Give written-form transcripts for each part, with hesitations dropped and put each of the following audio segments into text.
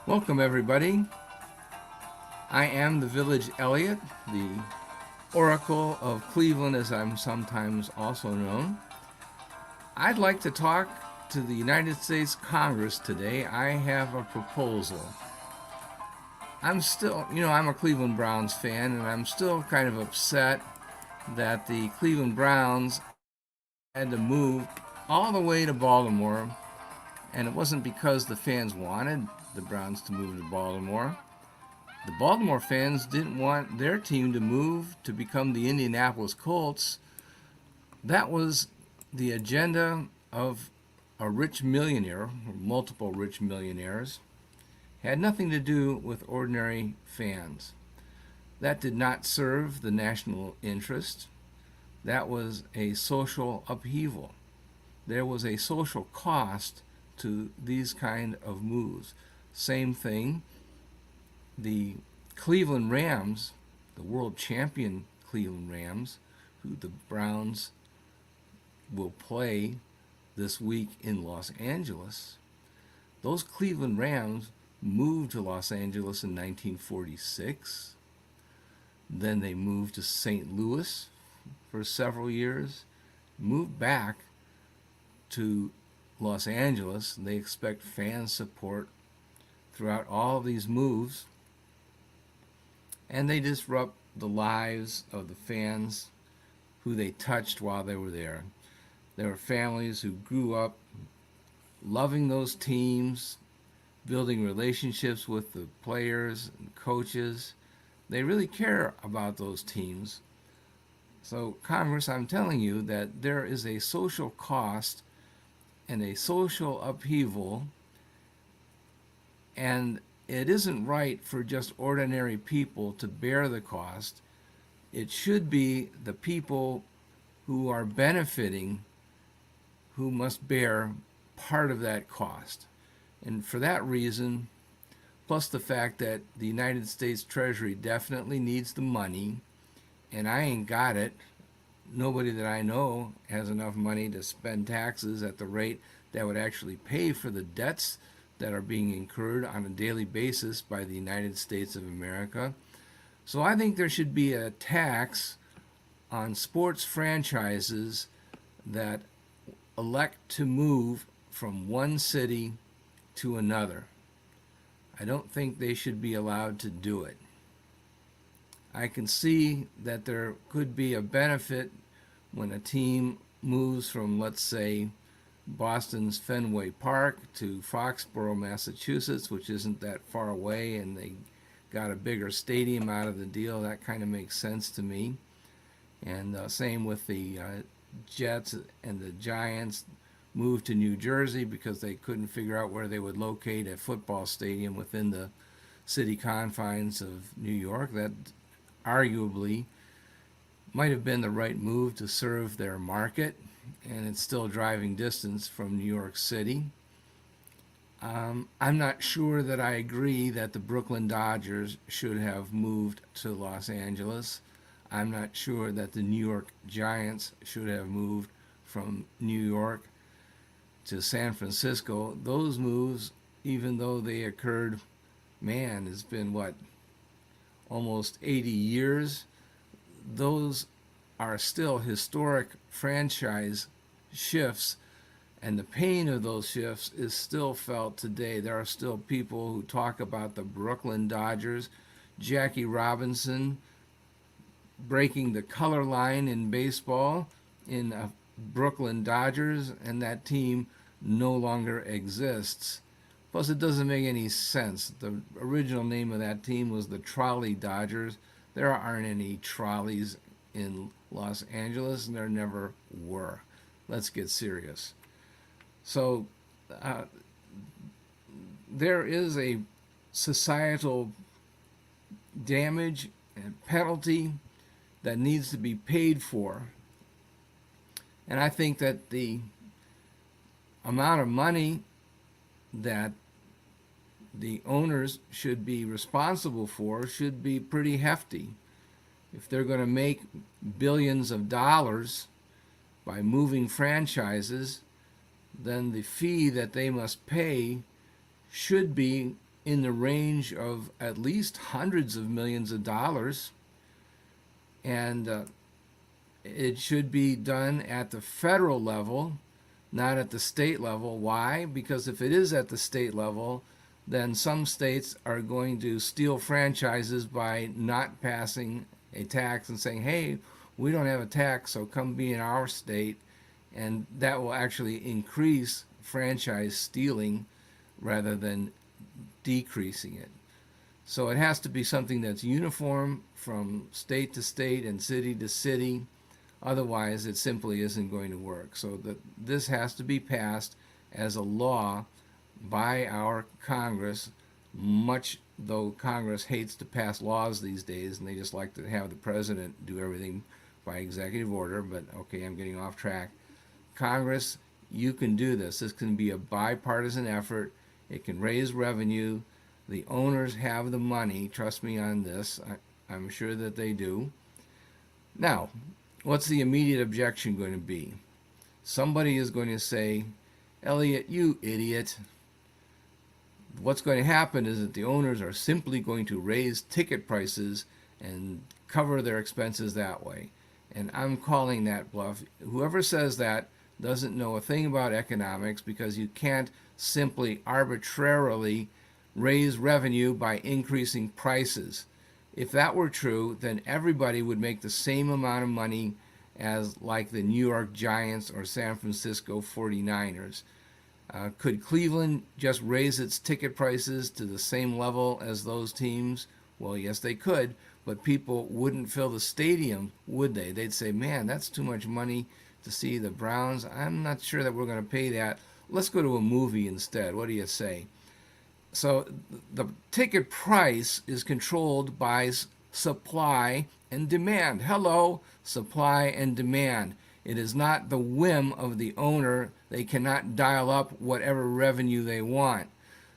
Welcome, everybody. I am the Village Elliot, the Oracle of Cleveland, as I'm sometimes also known. I'd like to talk to the United States Congress today. I have a proposal. I'm a Cleveland Browns fan, and I'm still kind of upset that the Cleveland Browns had to move all the way to Baltimore, and it wasn't because the fans wanted the Browns to move to Baltimore. The Baltimore fans didn't want their team to move to become the Indianapolis Colts. That was the agenda of a rich millionaire, or multiple rich millionaires. Had nothing to do with ordinary fans. That did not serve the national interest. That was a social upheaval. There was a social cost to these kind of moves. Same thing, the Cleveland Rams, the world champion Cleveland Rams, who the Browns will play this week in Los Angeles, those Cleveland Rams moved to Los Angeles in 1946. Then they moved to St. Louis for several years, moved back to Los Angeles. They expect fan support throughout all of these moves, and they disrupt the lives of the fans who they touched while they were there. There were families who grew up loving those teams, building relationships with the players and coaches. They really care about those teams. So, Congress, I'm telling you that there is a social cost and a social upheaval, and it isn't right for just ordinary people to bear the cost. It should be the people who are benefiting who must bear part of that cost. And for that reason, plus the fact that the United States Treasury definitely needs the money, and I ain't got it. Nobody that I know has enough money to spend taxes at the rate that would actually pay for the debts that are being incurred on a daily basis by the United States of America. So I think there should be a tax on sports franchises that elect to move from one city to another. I don't think they should be allowed to do it. I can see that there could be a benefit when a team moves from, let's say, Boston's Fenway Park to Foxborough, Massachusetts, which isn't that far away, and they got a bigger stadium out of the deal. That kind of makes sense to me. And same with the Jets and the Giants moved to New Jersey because they couldn't figure out where they would locate a football stadium within the city confines of New York. That arguably might have been the right move to serve their market, and it's still driving distance from New York City. I'm not sure that I agree that the Brooklyn Dodgers should have moved to Los Angeles. I'm not sure that the New York Giants should have moved from New York to San Francisco. Those moves, even though they occurred, man, it's been what, almost 80 years? Those are still historic franchise shifts, and the pain of those shifts is still felt today. There are still people who talk about the Brooklyn Dodgers, Jackie Robinson breaking the color line in baseball in Brooklyn Dodgers, and that team no longer exists. Plus, it doesn't make any sense. The original name of that team was the Trolley Dodgers. There aren't any trolleys in Los Angeles, and there never were. Let's get serious. So, there is a societal damage and penalty that needs to be paid for. And I think that the amount of money that the owners should be responsible for should be pretty hefty. If they're going to make billions of dollars by moving franchises, then the fee that they must pay should be in the range of at least hundreds of millions of dollars, and it should be done at the federal level, not at the state level. Why? Because if it is at the state level, then some states are going to steal franchises by not passing a tax and saying, hey, we don't have a tax, so come be in our state. And that will actually increase franchise stealing rather than decreasing it. So it has to be something that's uniform from state to state and city to city. Otherwise, it simply isn't going to work. So this has to be passed as a law by our Congress, much though Congress hates to pass laws these days, and they just like to have the president do everything by executive order. But okay, I'm getting off track. Congress, you can do this. This can be a bipartisan effort. It can raise revenue. The owners have the money. Trust me on this. I'm sure that they do. Now, what's the immediate objection going to be? Somebody is going to say, Elliot, you idiot. What's going to happen is that the owners are simply going to raise ticket prices and cover their expenses that way. And I'm calling that bluff. Whoever says that doesn't know a thing about economics, because you can't simply arbitrarily raise revenue by increasing prices. If that were true, then everybody would make the same amount of money as like the New York Giants or San Francisco 49ers. Could Cleveland just raise its ticket prices to the same level as those teams? Well, yes, they could, but people wouldn't fill the stadium, would they? They'd say, man, that's too much money to see the Browns. I'm not sure that we're going to pay that. Let's go to a movie instead. What do you say? So the ticket price is controlled by supply and demand. Hello, supply and demand. It is not the whim of the owner. They cannot dial up whatever revenue they want.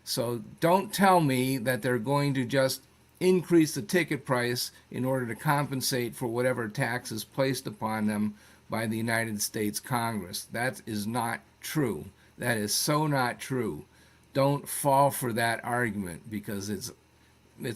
So don't tell me that they're going to just increase the ticket price in order to compensate for whatever tax is placed upon them by the United States Congress. That is not true. That is so not true. Don't fall for that argument, because it's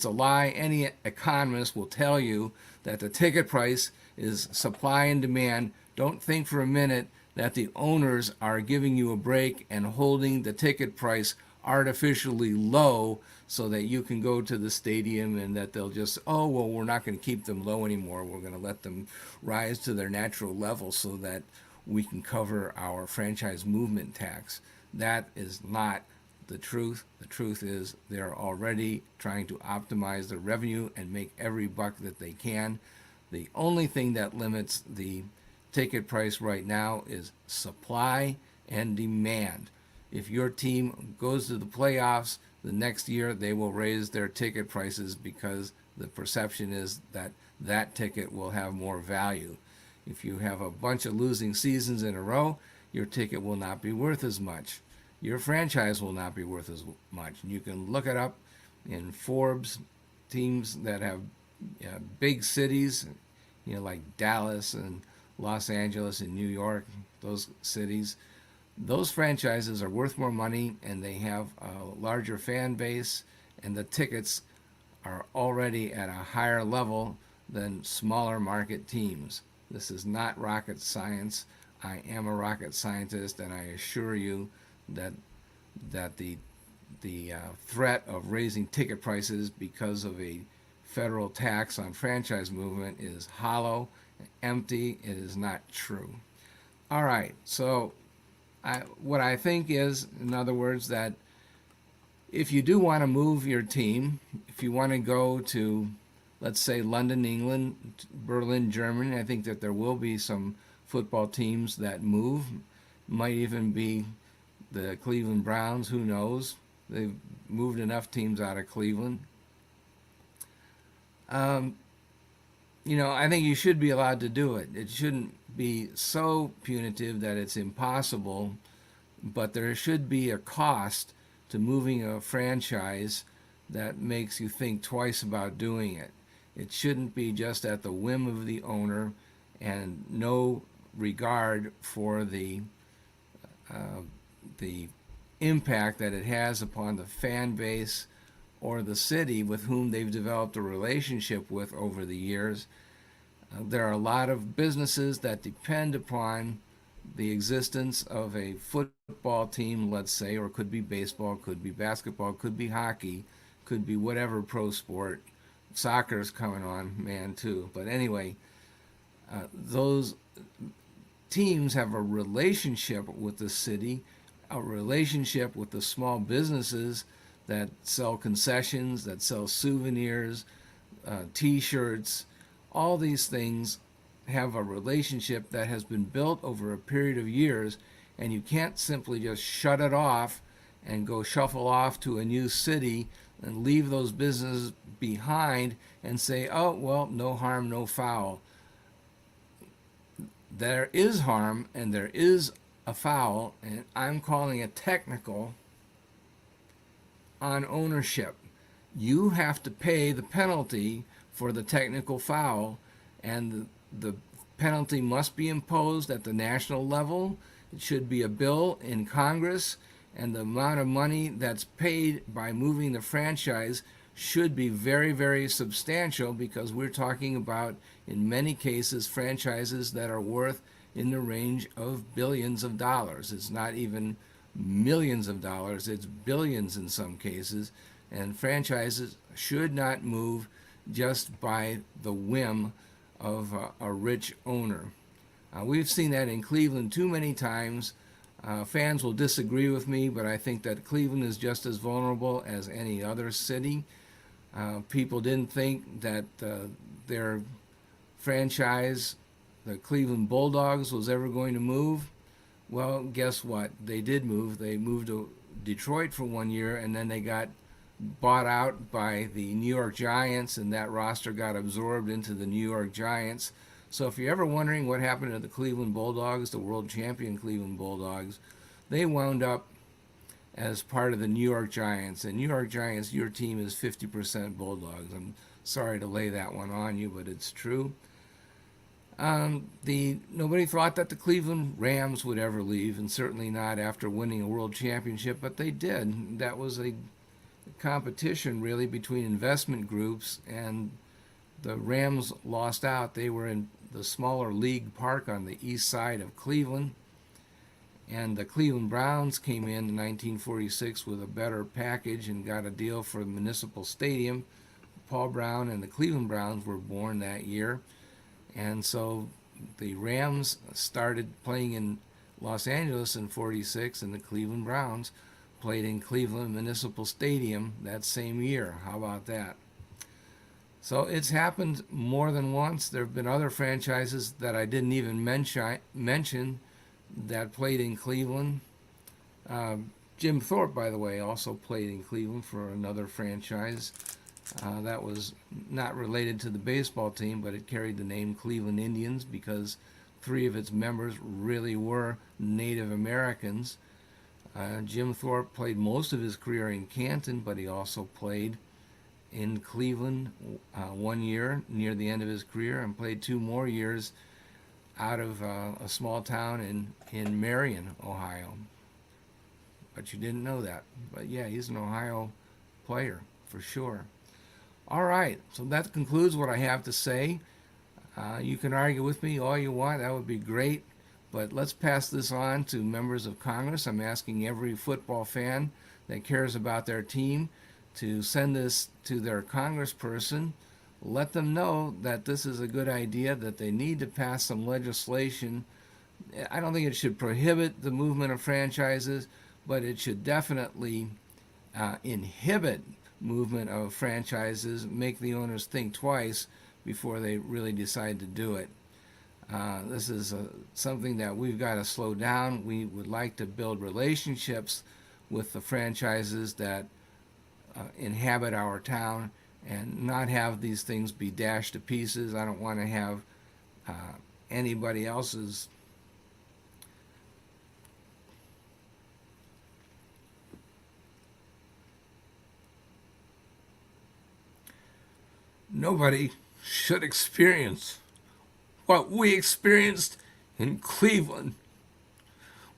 a lie. Any economist will tell you that the ticket price is supply and demand. Don't think for a minute that the owners are giving you a break and holding the ticket price artificially low so that you can go to the stadium, and that they'll just, oh, well, we're not going to keep them low anymore. We're going to let them rise to their natural level so that we can cover our franchise movement tax. That is not the truth. The truth is they're already trying to optimize their revenue and make every buck that they can. The only thing that limits the ticket price right now is supply and demand. If your team goes to the playoffs the next year, they will raise their ticket prices because the perception is that that ticket will have more value. If you have a bunch of losing seasons in a row, your ticket will not be worth as much. Your franchise will not be worth as much. And you can look it up in Forbes. Teams that have big cities, like Dallas and Los Angeles and New York, those cities, those franchises are worth more money, and they have a larger fan base, and the tickets are already at a higher level than smaller market teams. This is not rocket science. I am a rocket scientist, and I assure you that the threat of raising ticket prices because of a federal tax on franchise movement is hollow, empty. It is not true. All right, so what I think is, in other words, that if you do want to move your team, if you want to go to, let's say, London, England, Berlin, Germany, I think that there will be some football teams that move. Might even be the Cleveland Browns, who knows? They've moved enough teams out of Cleveland. I think you should be allowed to do it. It shouldn't be so punitive that it's impossible, but there should be a cost to moving a franchise that makes you think twice about doing it. It shouldn't be just at the whim of the owner and no regard for the impact that it has upon the fan base or the city with whom they've developed a relationship with over the years. There are a lot of businesses that depend upon the existence of a football team, let's say, or could be baseball, could be basketball, could be hockey, could be whatever pro sport. Soccer's coming on, man, too. But anyway, those teams have a relationship with the city, a relationship with the small businesses that sell concessions, that sell souvenirs, T-shirts. All these things have a relationship that has been built over a period of years, and you can't simply just shut it off and go shuffle off to a new city and leave those businesses behind and say, oh, well, no harm, no foul. There is harm and there is a foul, and I'm calling it technical, on ownership. You have to pay the penalty for the technical foul, and the penalty must be imposed at the national level. It should be a bill in Congress, and the amount of money that's paid by moving the franchise should be very, very substantial, because we're talking about, in many cases, franchises that are worth in the range of billions of dollars. It's not even millions of dollars, it's billions in some cases, and franchises should not move just by the whim of a rich owner. We've seen that in Cleveland too many times. Fans will disagree with me, but I think that Cleveland is just as vulnerable as any other city. People didn't think that their franchise, the Cleveland Bulldogs, was ever going to move. Well, guess what? They did move. They moved to Detroit for 1 year, and then they got bought out by the New York Giants, and that roster got absorbed into the New York Giants. So if you're ever wondering what happened to the Cleveland Bulldogs, the world champion Cleveland Bulldogs, they wound up as part of the New York Giants. And New York Giants, your team is 50% Bulldogs. I'm sorry to lay that one on you, but it's true. Nobody thought that the Cleveland Rams would ever leave, and certainly not after winning a world championship, but they did. That was a competition, really, between investment groups, and the Rams lost out. They were in the smaller league park on the east side of Cleveland, and the Cleveland Browns came in 1946 with a better package and got a deal for the Municipal Stadium. Paul Brown and the Cleveland Browns were born that year, and so the Rams started playing in Los Angeles in 46, and the Cleveland Browns played in Cleveland Municipal Stadium that same year. How about that? So it's happened more than once. There have been other franchises that I didn't even mention that played in Cleveland. Jim Thorpe, by the way, also played in Cleveland for another franchise. That was not related to the baseball team, but it carried the name Cleveland Indians because 3 of its members really were Native Americans. Jim Thorpe played most of his career in Canton, but he also played in Cleveland 1 year near the end of his career, and played 2 more years out of a small town in Marion, Ohio. But you didn't know that. But yeah, he's an Ohio player for sure. All right, so that concludes what I have to say. You can argue with me all you want. That would be great. But let's pass this on to members of Congress. I'm asking every football fan that cares about their team to send this to their congressperson. Let them know that this is a good idea, that they need to pass some legislation. I don't think it should prohibit the movement of franchises, but it should definitely inhibit movement of franchises, make the owners think twice before they really decide to do it. This is something that we've got to slow down. We would like to build relationships with the franchises that inhabit our town and not have these things be dashed to pieces. I don't want to have anybody else's nobody should experience what we experienced in Cleveland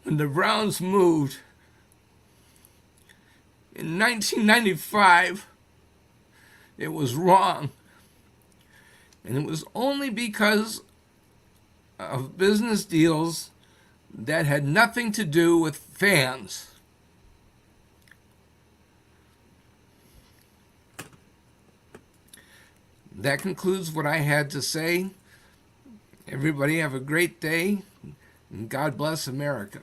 when the Browns moved in 1995 It was wrong. And it was only because of business deals that had nothing to do with fans. That concludes what I had to say. Everybody have a great day, and God bless America.